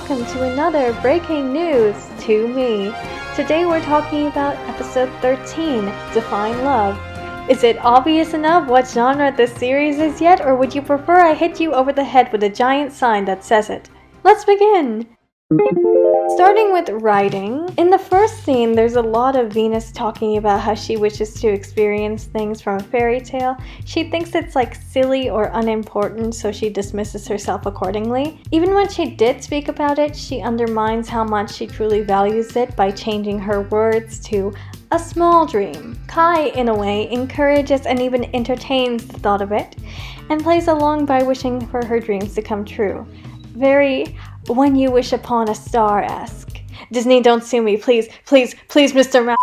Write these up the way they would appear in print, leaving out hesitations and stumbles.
welcome to another breaking news to me. Today we're talking about episode 13, Define Love. Is it obvious enough what genre this series is yet, or would you prefer I hit you over the head with a giant sign that says it? Let's begin! Starting with writing, in the first scene there's a lot of Venus talking about how she wishes to experience things from a fairy tale. She thinks it's like silly or unimportant, so she dismisses herself accordingly. Even when she did speak about it, she undermines how much she truly values it by changing her words to a small dream. Kai, in a way, encourages and even entertains the thought of it, and plays along by wishing for her dreams to come true. Very when you wish upon a star-esque. Disney, don't sue me, please, please, please, Mr.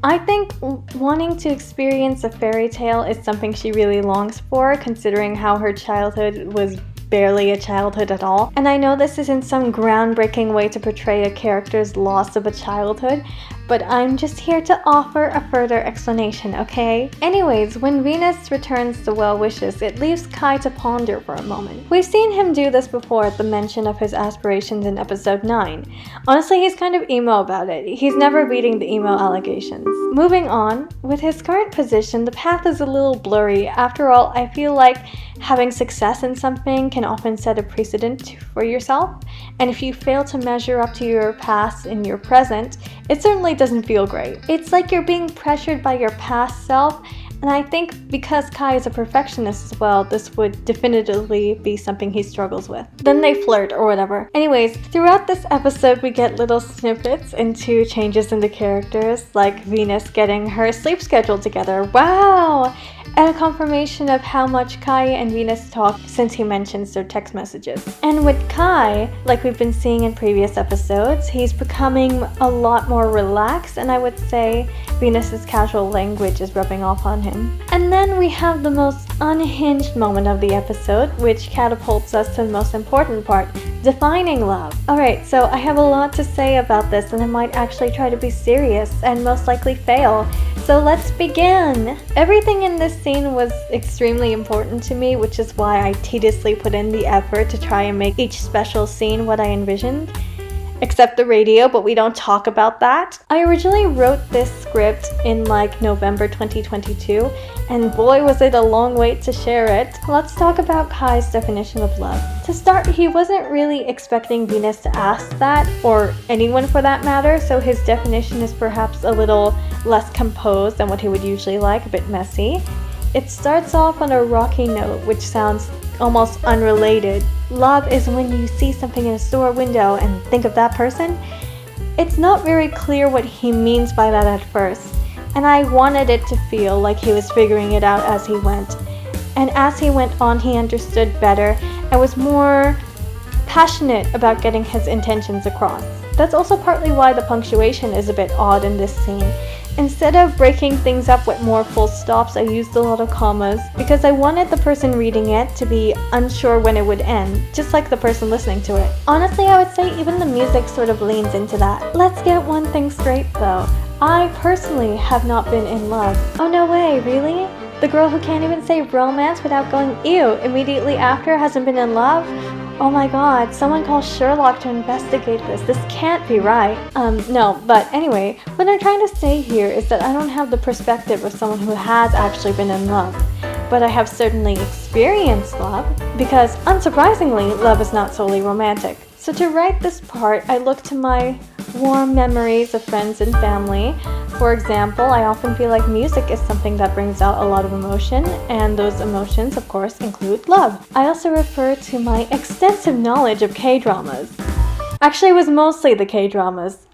I think wanting to experience a fairy tale is something she really longs for, considering how her childhood was barely a childhood at all. And I know this isn't some groundbreaking way to portray a character's loss of a childhood, but I'm just here to offer a further explanation, okay? Anyways, when Venus returns the well wishes, it leaves Kai to ponder for a moment. We've seen him do this before at the mention of his aspirations in episode 9. Honestly, he's kind of emo about it. He's never beating the emo allegations. Moving on, with his current position, the path is a little blurry. After all, I feel like having success in something can often set a precedent for yourself, and if you fail to measure up to your past in your present, it certainly doesn't feel great. It's like you're being pressured by your past self, and I think because Kai is a perfectionist as well, this would definitively be something he struggles with. Then they flirt or whatever. Anyways, throughout this episode we get little snippets into changes in the characters, like Venus getting her sleep schedule together. Wow! And a confirmation of how much Kai and Venus talk since he mentions their text messages. And with Kai, like we've been seeing in previous episodes, he's becoming a lot more relaxed, and I would say Venus's casual language is rubbing off on him. And then we have the most unhinged moment of the episode, which catapults us to the most important part, defining love. Alright, so I have a lot to say about this, and I might actually try to be serious and most likely fail. So let's begin! Everything in this scene was extremely important to me, which is why I tediously put in the effort to try and make each special scene what I envisioned. Except the radio, but we don't talk about that. I originally wrote this script in like November 2022, and boy was it a long wait to share it. Let's talk about Kai's definition of love. To start, he wasn't really expecting Venus to ask that, or anyone for that matter, so his definition is perhaps a little less composed than what he would usually like, a bit messy. It starts off on a rocky note, which sounds almost unrelated. Love is when you see something in a store window and think of that person. It's not very clear what he means by that at first, and I wanted it to feel like he was figuring it out as he went. And as he went on, he understood better and was more passionate about getting his intentions across. That's also partly why the punctuation is a bit odd in this scene. Instead of breaking things up with more full stops, I used a lot of commas because I wanted the person reading it to be unsure when it would end, just like the person listening to it. Honestly, I would say even the music sort of leans into that. Let's get one thing straight though. I personally have not been in love. Oh no way, really? The girl who can't even say romance without going ew immediately after hasn't been in love? Oh my god, someone call Sherlock to investigate this. This can't be right. No, but anyway, what I'm trying to say here is that I don't have the perspective of someone who has actually been in love. But I have certainly experienced love, because unsurprisingly, love is not solely romantic. So to write this part, I look to my warm memories of friends and family. For example, I often feel like music is something that brings out a lot of emotion, and those emotions, of course, include love. I also refer to my extensive knowledge of K-dramas. Actually, it was mostly the K-dramas.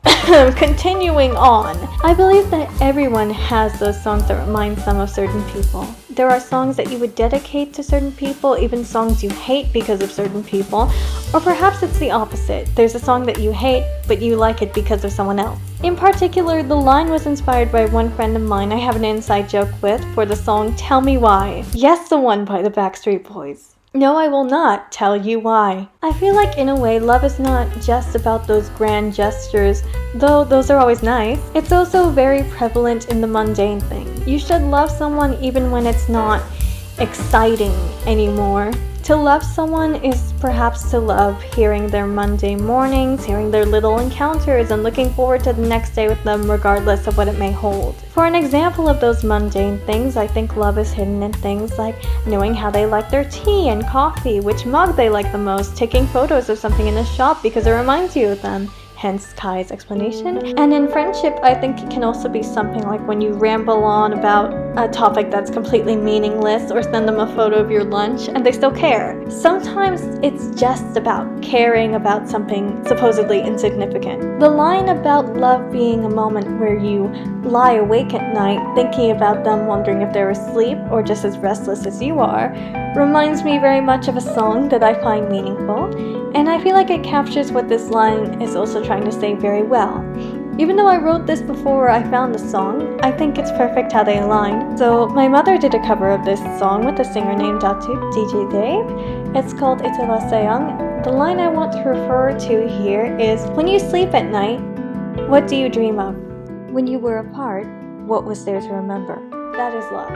Continuing on, I believe that everyone has those songs that remind them of certain people. There are songs that you would dedicate to certain people, even songs you hate because of certain people, or perhaps it's the opposite. There's a song that you hate, but you like it because of someone else. In particular, the line was inspired by one friend of mine I have an inside joke with for the song Tell Me Why. Yes, the one by the Backstreet Boys. No, I will not tell you why. I feel like in a way, love is not just about those grand gestures, though those are always nice. It's also very prevalent in the mundane thing. You should love someone even when it's not exciting anymore. To love someone is perhaps to love hearing their Monday mornings, hearing their little encounters, and looking forward to the next day with them regardless of what it may hold. For an example of those mundane things, I think love is hidden in things like knowing how they like their tea and coffee, which mug they like the most, taking photos of something in a shop because it reminds you of them. Hence Kai's explanation. And in friendship, I think it can also be something like when you ramble on about a topic that's completely meaningless or send them a photo of your lunch and they still care. Sometimes it's just about caring about something supposedly insignificant. The line about love being a moment where you lie awake at night thinking about them, wondering if they're asleep or just as restless as you are, reminds me very much of a song that I find meaningful, and I feel like it captures what this line is also trying to say very well. Even though I wrote this before I found the song, I think it's perfect how they align. So my mother did a cover of this song with a singer named DJ Dave. It's called Itala Sayang. The line I want to refer to here is, when you sleep at night, what do you dream of? When you were apart, what was there to remember? That is love.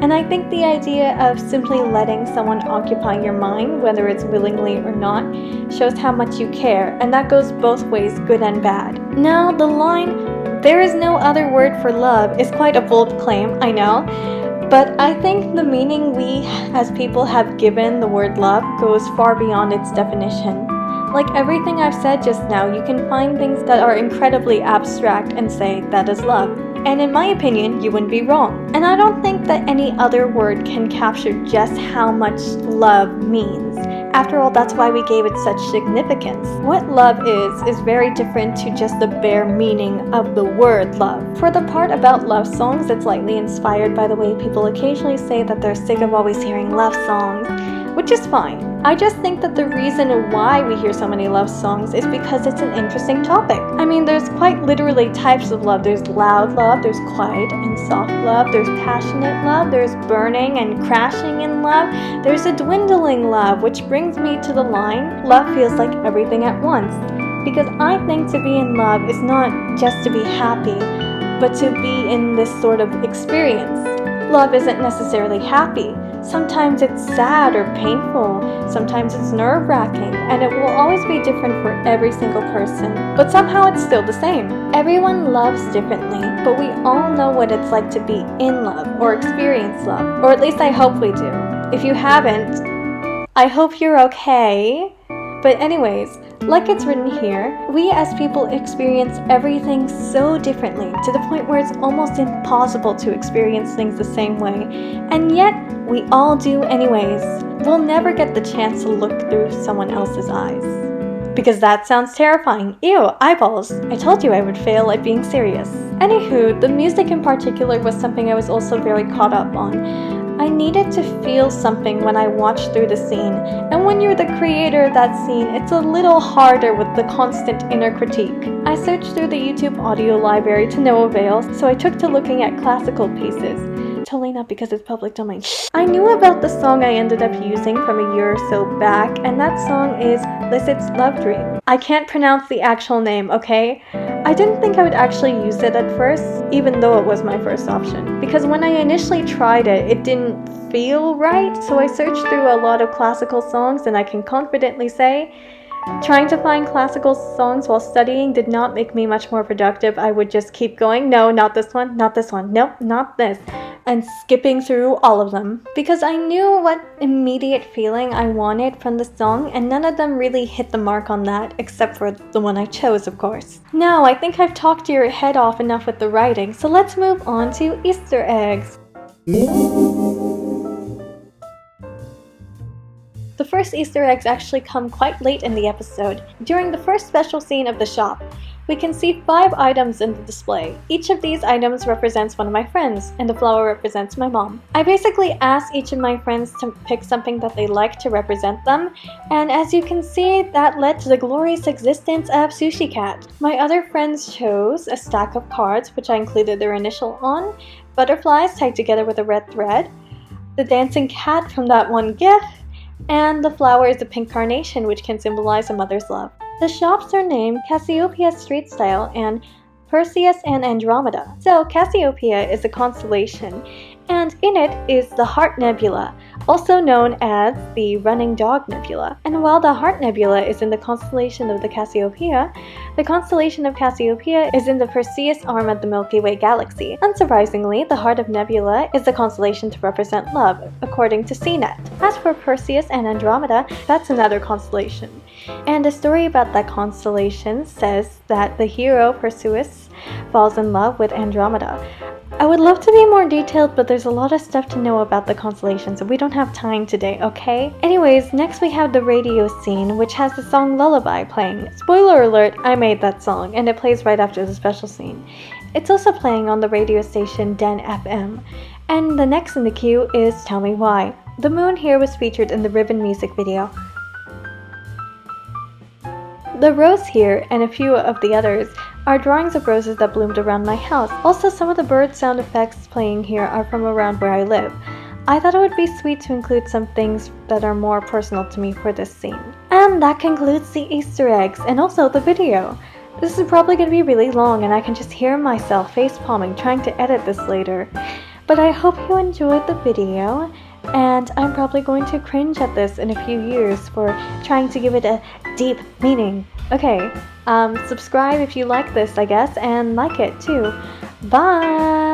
And I think the idea of simply letting someone occupy your mind, whether it's willingly or not, shows how much you care, and that goes both ways, good and bad. Now, the line, "there is no other word for love," is quite a bold claim, I know, but I think the meaning we as people have given the word love goes far beyond its definition. Like everything I've said just now, you can find things that are incredibly abstract and say that is love. And in my opinion, you wouldn't be wrong. And I don't think that any other word can capture just how much love means. After all, that's why we gave it such significance. What love is very different to just the bare meaning of the word love. For the part about love songs, it's lightly inspired by the way people occasionally say that they're sick of always hearing love songs, which is fine. I just think that the reason why we hear so many love songs is because it's an interesting topic. I mean, there's quite literally types of love. There's loud love, there's quiet and soft love, there's passionate love, there's burning and crashing in love, there's a dwindling love, which brings me to the line, love feels like everything at once. Because I think to be in love is not just to be happy, but to be in this sort of experience. Love isn't necessarily happy. Sometimes it's sad or painful, sometimes it's nerve-wracking, and it will always be different for every single person. But somehow it's still the same. Everyone loves differently, but we all know what it's like to be in love or experience love, or at least I hope we do. If you haven't, I hope you're okay. But anyways, like it's written here, we as people experience everything so differently to the point where it's almost impossible to experience things the same way. And yet, we all do anyways. We'll never get the chance to look through someone else's eyes. Because that sounds terrifying. Ew, eyeballs. I told you I would fail at being serious. Anywho, the music in particular was something I was also very caught up on. I needed to feel something when I watched through the scene, and when you're the creator of that scene, it's a little harder with the constant inner critique. I searched through the YouTube audio library to no avail, so I took to looking at classical pieces. Totally not because it's public domain. I knew about the song I ended up using from a year or so back, and that song is Licit's Love Dream. I can't pronounce the actual name, okay? I didn't think I would actually use it at first, even though it was my first option. Because when I initially tried it, it didn't feel right, so I searched through a lot of classical songs, and I can confidently say, trying to find classical songs while studying did not make me much more productive. I would just keep going, no, not this one, not this one, nope, not this, and skipping through all of them. Because I knew what immediate feeling I wanted from the song, and none of them really hit the mark on that, except for the one I chose, of course. Now, I think I've talked your head off enough with the writing, so let's move on to Easter eggs. The first Easter eggs actually come quite late in the episode, during the first special scene of the shop. We can see 5 items in the display. Each of these items represents one of my friends, and the flower represents my mom. I basically asked each of my friends to pick something that they like to represent them, and as you can see, that led to the glorious existence of Sushi Cat. My other friends chose a stack of cards, which I included their initial on, butterflies tied together with a red thread, the dancing cat from that one GIF, and the flower is a pink carnation, which can symbolize a mother's love. The shops are named Cassiopeia Street Style and Perseus and Andromeda. So Cassiopeia is a constellation, and in it is the Heart Nebula, also known as the Running Dog Nebula. And while the Heart Nebula is in the constellation of the Cassiopeia, the constellation of Cassiopeia is in the Perseus arm of the Milky Way galaxy. Unsurprisingly, the Heart of Nebula is the constellation to represent love, according to CNET. As for Perseus and Andromeda, that's another constellation. And a story about that constellation says that the hero Perseus falls in love with Andromeda. I would love to be more detailed, but there's a lot of stuff to know about the constellation, so we don't have time today, okay? Anyways, next we have the radio scene, which has the song Lullaby playing. Spoiler alert, I made that song, and it plays right after the special scene. It's also playing on the radio station Den FM. And the next in the queue is Tell Me Why. The moon here was featured in the Ribbon music video. The rose here, and a few of the others, are drawings of roses that bloomed around my house. Also, some of the bird sound effects playing here are from around where I live. I thought it would be sweet to include some things that are more personal to me for this scene. And that concludes the Easter eggs, and also the video. This is probably going to be really long, and I can just hear myself face-palming trying to edit this later. But I hope you enjoyed the video, and I'm probably going to cringe at this in a few years for trying to give it a deep meaning. Okay, subscribe if you like this, I guess, and like it too. Bye!